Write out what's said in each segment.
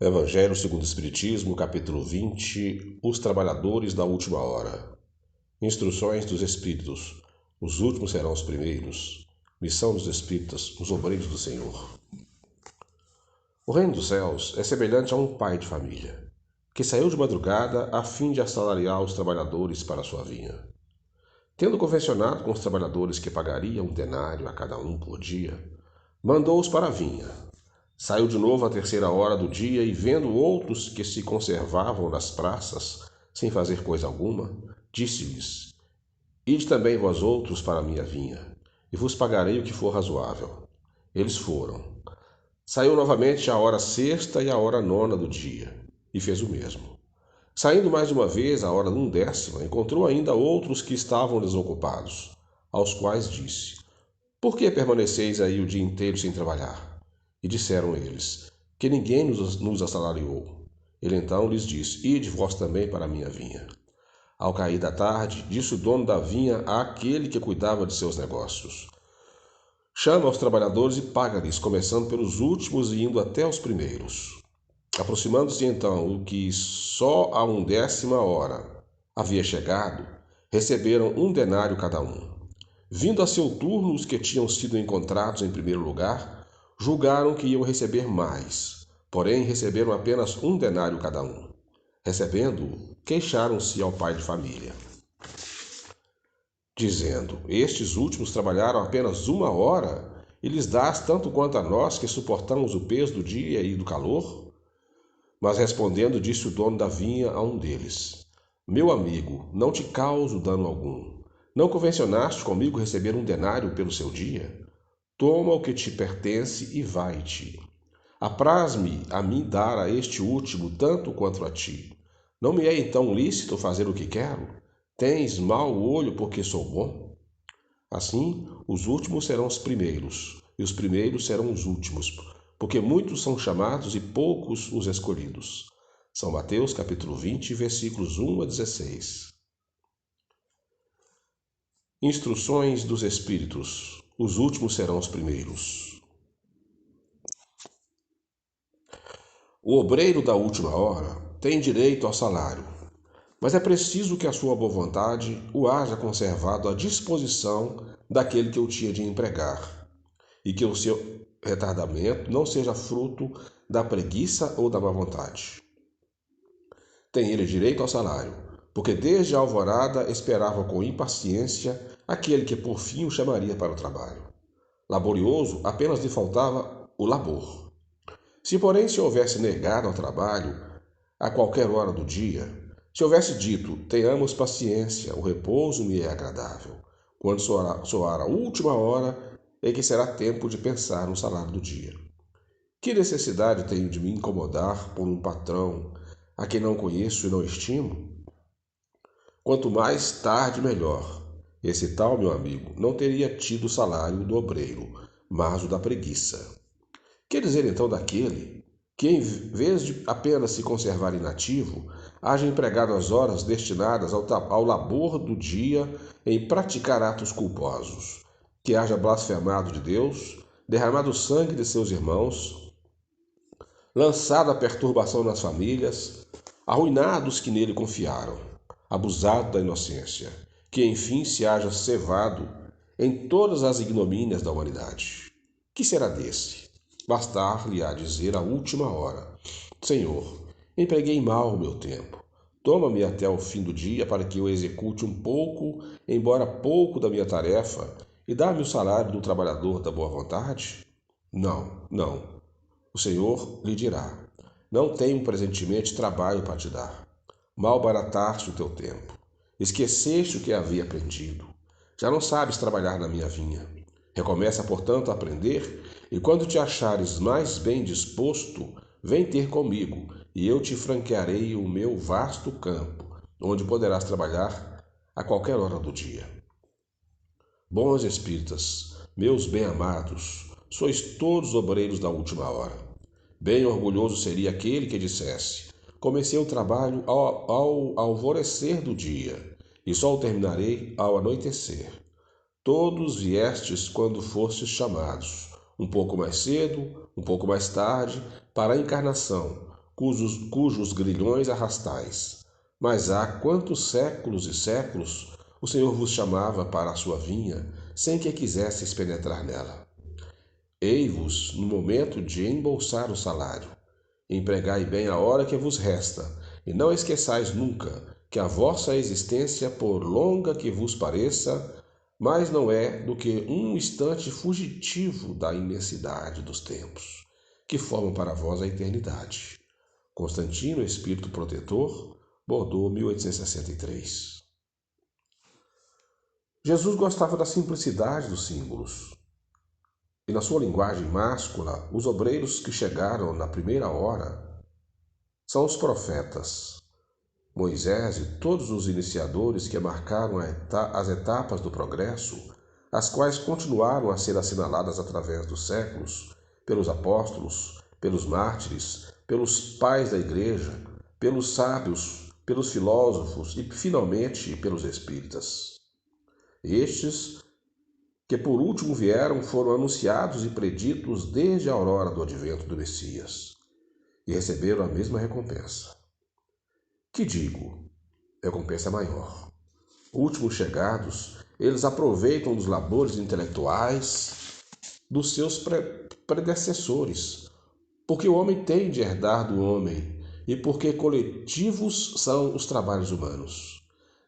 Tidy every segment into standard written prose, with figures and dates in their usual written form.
Evangelho segundo o Espiritismo, capítulo 20, Os Trabalhadores da Última Hora. Instruções dos Espíritos. Os últimos serão os primeiros. Missão dos Espíritas, os obreiros do Senhor. O reino dos céus é semelhante a um pai de família, que saiu de madrugada a fim de assalariar os trabalhadores para a sua vinha. Tendo convencionado com os trabalhadores que pagaria 1 denário a cada um por dia, mandou-os para a vinha. Saiu de novo à 3ª hora do dia e, vendo outros que se conservavam nas praças, sem fazer coisa alguma, disse-lhes: Ide também vós outros para a minha vinha, e vos pagarei o que for razoável. Eles foram. Saiu novamente à hora 6ª e à hora 9ª do dia, e fez o mesmo. Saindo mais uma vez à hora 1/10, encontrou ainda outros que estavam desocupados, aos quais disse: Por que permaneceis aí o dia inteiro sem trabalhar? E disseram eles: Que ninguém nos assalariou. Ele então lhes disse: Ide vós também para a minha vinha. Ao cair da tarde, disse o dono da vinha àquele que cuidava de seus negócios: Chama os trabalhadores e paga-lhes, começando pelos últimos e indo até os primeiros. Aproximando-se então o que só à 1/10 hora havia chegado, receberam 1 denário cada um. Vindo a seu turno os que tinham sido encontrados em primeiro lugar, julgaram que iam receber mais, porém receberam apenas 1 denário cada um. Recebendo-o, queixaram-se ao pai de família, dizendo: Estes últimos trabalharam apenas 1 hora, e lhes dás tanto quanto a nós que suportamos o peso do dia e do calor? Mas respondendo, disse o dono da vinha a um deles: Meu amigo, não te causo dano algum. Não convencionaste comigo receber 1 denário pelo seu dia? Toma o que te pertence e vai-te. Apraz-me a mim dar a este último tanto quanto a ti. Não me é então lícito fazer o que quero? Tens mau olho porque sou bom? Assim, os últimos serão os primeiros, e os primeiros serão os últimos, porque muitos são chamados e poucos os escolhidos. São Mateus, capítulo 20, versículos 1 a 16. Instruções dos Espíritos. Os últimos serão os primeiros. O obreiro da última hora tem direito ao salário, mas é preciso que a sua boa vontade o haja conservado à disposição daquele que o tinha de empregar, e que o seu retardamento não seja fruto da preguiça ou da má vontade. Tem ele direito ao salário, porque desde a alvorada esperava com impaciência aquele que por fim o chamaria para o trabalho. Laborioso, apenas lhe faltava o labor. Se, porém, se houvesse negado ao trabalho a qualquer hora do dia, se houvesse dito: tenhamos paciência, o repouso me é agradável, quando soar a última hora, é que será tempo de pensar no salário do dia. Que necessidade tenho de me incomodar por um patrão a quem não conheço e não estimo? Quanto mais tarde, melhor. Esse tal, meu amigo, não teria tido o salário do obreiro, mas o da preguiça. Que dizer então daquele que, em vez de apenas se conservar inativo, haja empregado as horas destinadas ao labor do dia em praticar atos culposos, que haja blasfemado de Deus, derramado o sangue de seus irmãos, lançado a perturbação nas famílias, arruinado os que nele confiaram, abusado da inocência, que enfim se haja cevado em todas as ignomínias da humanidade. Que será desse? Bastar-lhe-á dizer à última hora: Senhor, empreguei mal o meu tempo. Toma-me até o fim do dia para que eu execute um pouco, embora pouco, da minha tarefa, e dá-me o salário do trabalhador da boa vontade? Não, não. O Senhor lhe dirá: Não tenho presentemente trabalho para te dar. Mal barataste o teu tempo. Esqueceste o que havia aprendido. Já não sabes trabalhar na minha vinha. Recomeça, portanto, a aprender, e quando te achares mais bem disposto, vem ter comigo, e eu te franquearei o meu vasto campo, onde poderás trabalhar a qualquer hora do dia. Bons espíritas, meus bem-amados, sois todos obreiros da última hora. Bem orgulhoso seria aquele que dissesse: comecei o trabalho ao alvorecer do dia, e só o terminarei ao anoitecer. Todos viestes quando fostes chamados, um pouco mais cedo, um pouco mais tarde, para a encarnação, cujos grilhões arrastais. Mas há quantos séculos e séculos o Senhor vos chamava para a sua vinha, sem que quisesseis penetrar nela. Ei-vos no momento de embolsar o salário. Empregai bem a hora que vos resta, e não esqueçais nunca que a vossa existência, por longa que vos pareça, mais não é do que um instante fugitivo da imensidade dos tempos, que formam para vós a eternidade. Constantino, Espírito Protetor, Bordeaux, 1863. Jesus gostava da simplicidade dos símbolos. E na sua linguagem máscula, os obreiros que chegaram na primeira hora são os profetas. Moisés e todos os iniciadores que marcaram as etapas do progresso, as quais continuaram a ser assinaladas através dos séculos, pelos apóstolos, pelos mártires, pelos pais da igreja, pelos sábios, pelos filósofos e, finalmente, pelos espíritas. Estes que por último vieram foram anunciados e preditos desde a aurora do advento do Messias, e receberam a mesma recompensa. Que digo? Recompensa maior. Últimos chegados, eles aproveitam dos labores intelectuais dos seus predecessores, porque o homem tem de herdar do homem e porque coletivos são os trabalhos humanos.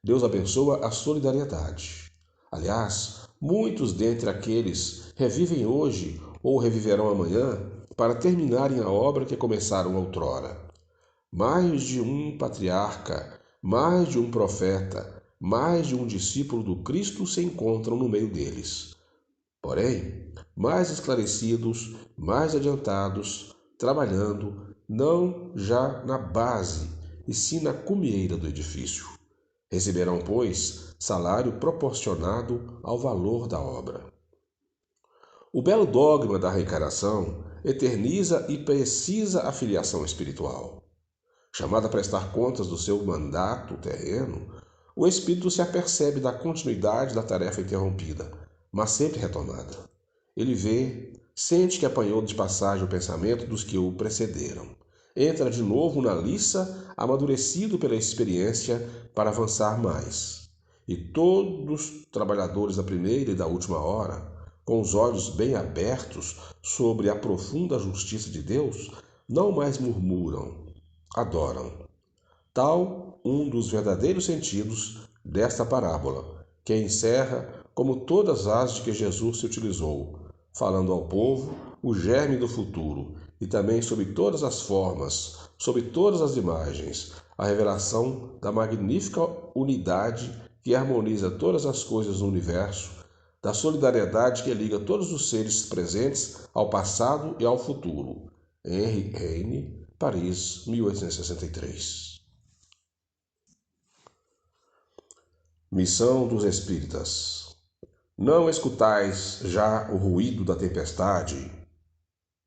Deus abençoa a solidariedade. Aliás, muitos dentre aqueles revivem hoje ou reviverão amanhã para terminarem a obra que começaram outrora. Mais de um patriarca, mais de um profeta, mais de um discípulo do Cristo se encontram no meio deles. Porém, mais esclarecidos, mais adiantados, trabalhando não já na base, e sim na cumieira do edifício. Receberão, pois, salário proporcionado ao valor da obra. O belo dogma da reencarnação eterniza e precisa a filiação espiritual. Chamado a prestar contas do seu mandato terreno, o espírito se apercebe da continuidade da tarefa interrompida, mas sempre retomada. Ele vê, sente que apanhou de passagem o pensamento dos que o precederam. Entra de novo na liça, amadurecido pela experiência, para avançar mais. E todos os trabalhadores da primeira e da última hora, com os olhos bem abertos sobre a profunda justiça de Deus, não mais murmuram, adoram. Tal um dos verdadeiros sentidos desta parábola, que encerra como todas as de que Jesus se utilizou, falando ao povo o germe do futuro e também sob todas as formas, sob todas as imagens, a revelação da magnífica unidade que harmoniza todas as coisas no universo, da solidariedade que liga todos os seres presentes ao passado e ao futuro. Henri Heine, Paris, 1863. Missão dos Espíritas. Não escutais já o ruído da tempestade,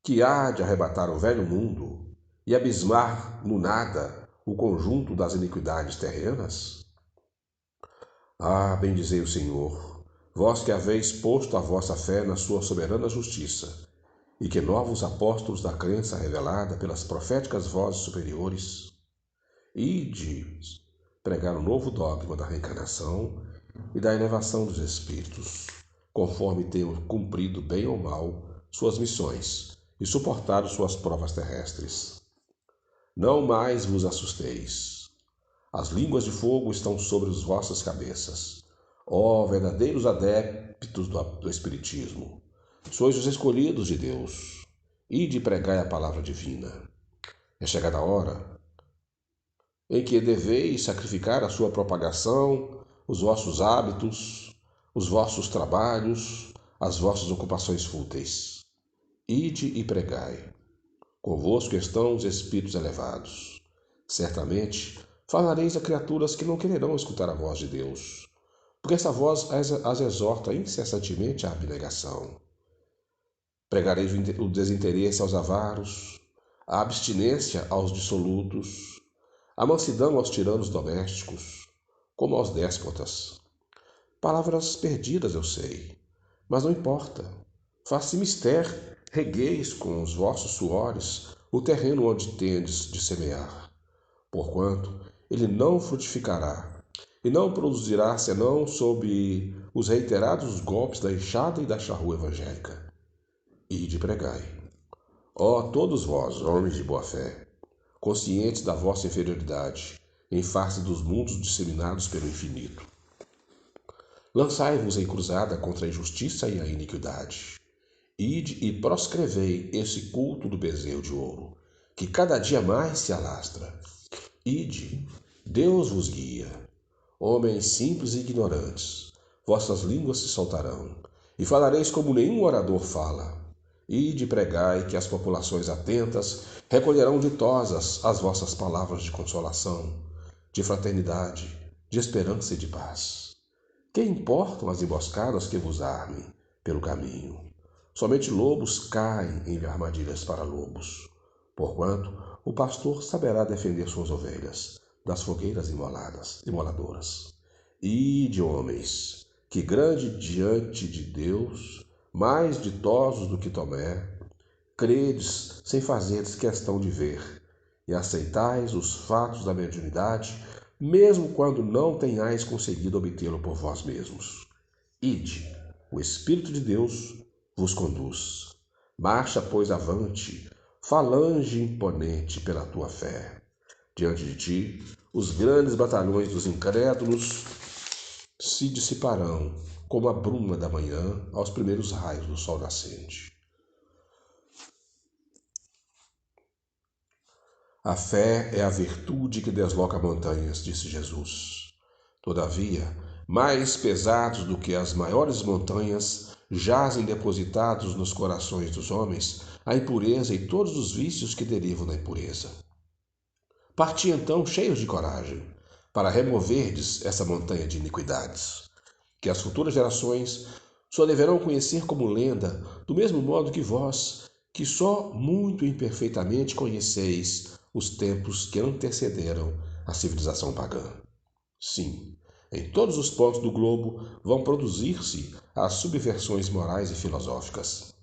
que há de arrebatar o velho mundo e abismar no nada o conjunto das iniquidades terrenas? Ah, bendizei o Senhor, vós que haveis posto a vossa fé na sua soberana justiça, e que novos apóstolos da crença revelada pelas proféticas vozes superiores, ide pregar o novo dogma da reencarnação e da elevação dos espíritos, conforme tenham cumprido bem ou mal suas missões e suportado suas provas terrestres. Não mais vos assusteis. As línguas de fogo estão sobre as vossas cabeças. Ó verdadeiros adeptos do Espiritismo, sois os escolhidos de Deus. Ide pregai a palavra divina. É chegada a hora em que deveis sacrificar a sua propagação, os vossos hábitos, os vossos trabalhos, as vossas ocupações fúteis. Ide e pregai. Convosco estão os espíritos elevados. Certamente falareis a criaturas que não quererão escutar a voz de Deus, porque essa voz as exorta incessantemente à abnegação. Pregareis o desinteresse aos avaros, a abstinência aos dissolutos, a mansidão aos tiranos domésticos, como aos déspotas. Palavras perdidas, eu sei, mas não importa. Faça mister, regueis com os vossos suores o terreno onde tendes de semear, porquanto ele não frutificará, e não produzirá senão sob os reiterados golpes da enxada e da charrua evangélica. Ide pregai. Ó todos vós, homens de boa fé, conscientes da vossa inferioridade, em face dos mundos disseminados pelo infinito, lançai-vos em cruzada contra a injustiça e a iniquidade. Ide e proscrevei esse culto do bezerro de ouro, que cada dia mais se alastra. Ide, Deus vos guia. Homens simples e ignorantes, vossas línguas se soltarão, e falareis como nenhum orador fala. Ide pregai que as populações atentas recolherão ditosas as vossas palavras de consolação, de fraternidade, de esperança e de paz. Que importam as emboscadas que vos armem pelo caminho? Somente lobos caem em armadilhas para lobos, porquanto o pastor saberá defender suas ovelhas das fogueiras imoladoras. Ide, homens, que grande diante de Deus, mais ditosos do que Tomé, credes sem fazeres questão de ver, e aceitais os fatos da mediunidade, mesmo quando não tenhais conseguido obtê-lo por vós mesmos. Ide, o Espírito de Deus vos conduz. Marcha, pois, avante, falange imponente pela tua fé. Diante de ti, os grandes batalhões dos incrédulos se dissiparão como a bruma da manhã aos primeiros raios do sol nascente. A fé é a virtude que desloca montanhas, disse Jesus. Todavia, mais pesados do que as maiores montanhas, jazem depositados nos corações dos homens a impureza e todos os vícios que derivam da impureza. Parti então cheios de coragem, para removerdes essa montanha de iniquidades, que as futuras gerações só deverão conhecer como lenda, do mesmo modo que vós, que só muito imperfeitamente conheceis os tempos que antecederam a civilização pagã. Sim, em todos os pontos do globo vão produzir-se as subversões morais e filosóficas.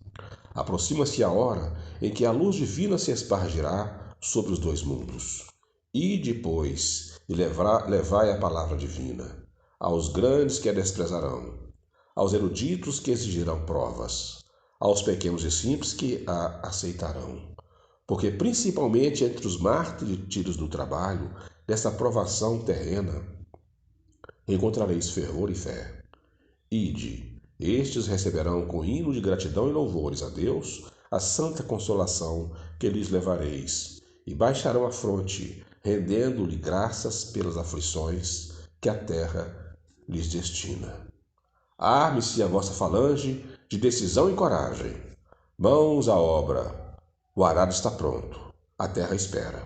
Aproxima-se a hora em que a luz divina se espargirá sobre os dois mundos. Ide, pois, e levai a palavra divina aos grandes que a desprezarão, aos eruditos que exigirão provas, aos pequenos e simples que a aceitarão. Porque principalmente entre os mártires do trabalho, dessa provação terrena, encontrareis fervor e fé. Ide, estes receberão com hino de gratidão e louvores a Deus a santa consolação que lhes levareis, e baixarão a fronte, rendendo-lhe graças pelas aflições que a terra lhes destina. Arme-se a vossa falange de decisão e coragem. Mãos à obra. O arado está pronto. A terra espera.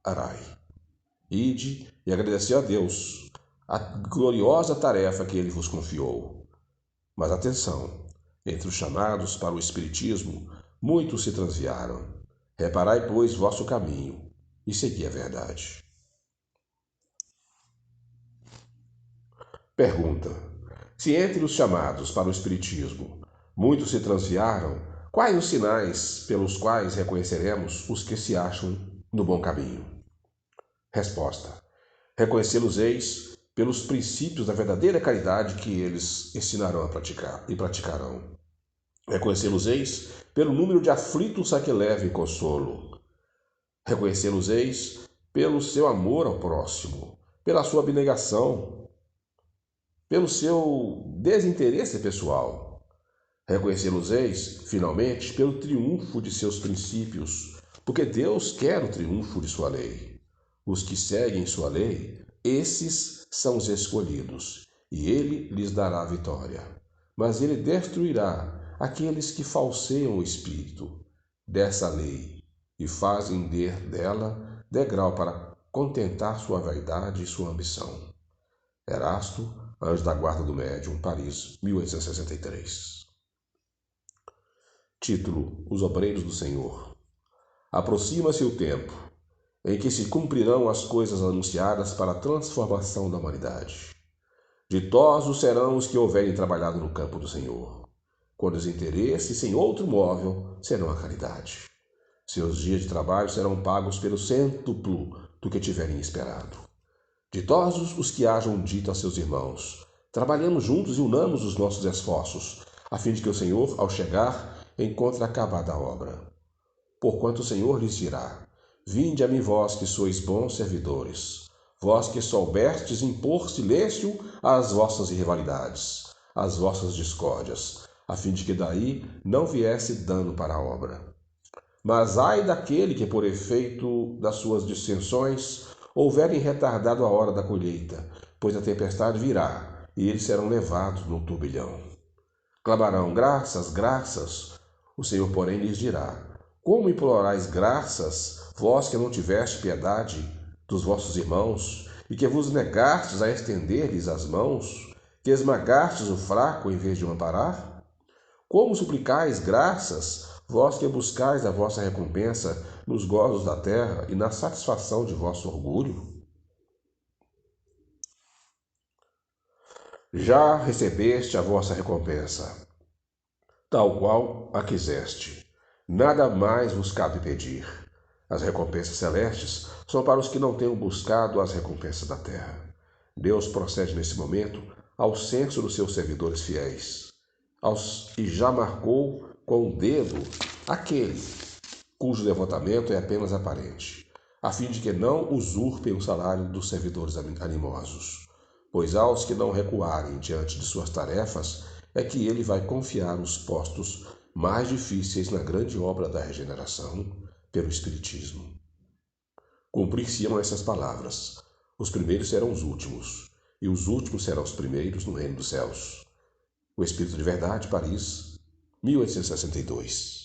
Arai. Ide e agradecei a Deus a gloriosa tarefa que ele vos confiou. Mas atenção, entre os chamados para o Espiritismo, muitos se transviaram. Reparai, pois, vosso caminho e segui a verdade. Pergunta: se entre os chamados para o Espiritismo muitos se transviaram, quais os sinais pelos quais reconheceremos os que se acham no bom caminho? Resposta: reconhecê-los-eis pelos princípios da verdadeira caridade que eles ensinarão a praticar e praticarão. Reconhecê-los-eis pelo número de aflitos a que levem consolo. Reconhecê-los-eis pelo seu amor ao próximo, pela sua abnegação, pelo seu desinteresse pessoal. Reconhecê-los-eis, finalmente, pelo triunfo de seus princípios, porque Deus quer o triunfo de sua lei. Os que seguem sua lei, esses são os escolhidos, e ele lhes dará a vitória. Mas ele destruirá aqueles que falseiam o espírito dessa lei e fazem dela degrau para contentar sua vaidade e sua ambição. Erasto, Anjo da Guarda do Médium, Paris, 1863. Título: Os Obreiros do Senhor. Aproxima-se o tempo em que se cumprirão as coisas anunciadas para a transformação da humanidade. Ditosos serão os que houverem trabalhado no campo do Senhor, quando os interesses sem outro móvel serão a caridade. Seus dias de trabalho serão pagos pelo cêntuplo do que tiverem esperado. Ditosos os que hajam dito a seus irmãos: trabalhemos juntos e unamos os nossos esforços, a fim de que o Senhor, ao chegar, encontre acabada a obra. Porquanto o Senhor lhes dirá: vinde a mim vós que sois bons servidores, vós que soubestes impor silêncio às vossas irrivalidades, às vossas discórdias, a fim de que daí não viesse dano para a obra. Mas ai daquele que, por efeito das suas dissensões, houverem retardado a hora da colheita, pois a tempestade virá, e eles serão levados no turbilhão. Clamarão: graças, graças. O Senhor, porém, lhes dirá: como implorais graças, vós que não tiveste piedade dos vossos irmãos, e que vos negastes a estender-lhes as mãos, que esmagastes o fraco em vez de o amparar? Como suplicais graças, vós que buscais a vossa recompensa nos gozos da terra e na satisfação de vosso orgulho? Já recebeste a vossa recompensa, tal qual a quiseste. Nada mais vos cabe pedir. As recompensas celestes são para os que não tenham buscado as recompensas da terra. Deus procede nesse momento ao censo dos seus servidores fiéis, e já marcou com o dedo aquele cujo levantamento é apenas aparente, a fim de que não usurpem o salário dos servidores animosos. Pois aos que não recuarem diante de suas tarefas é que ele vai confiar os postos mais difíceis na grande obra da regeneração pelo Espiritismo. Cumprir-se-ão essas palavras: os primeiros serão os últimos, e os últimos serão os primeiros no reino dos céus. O Espírito de Verdade, Paris, 1862.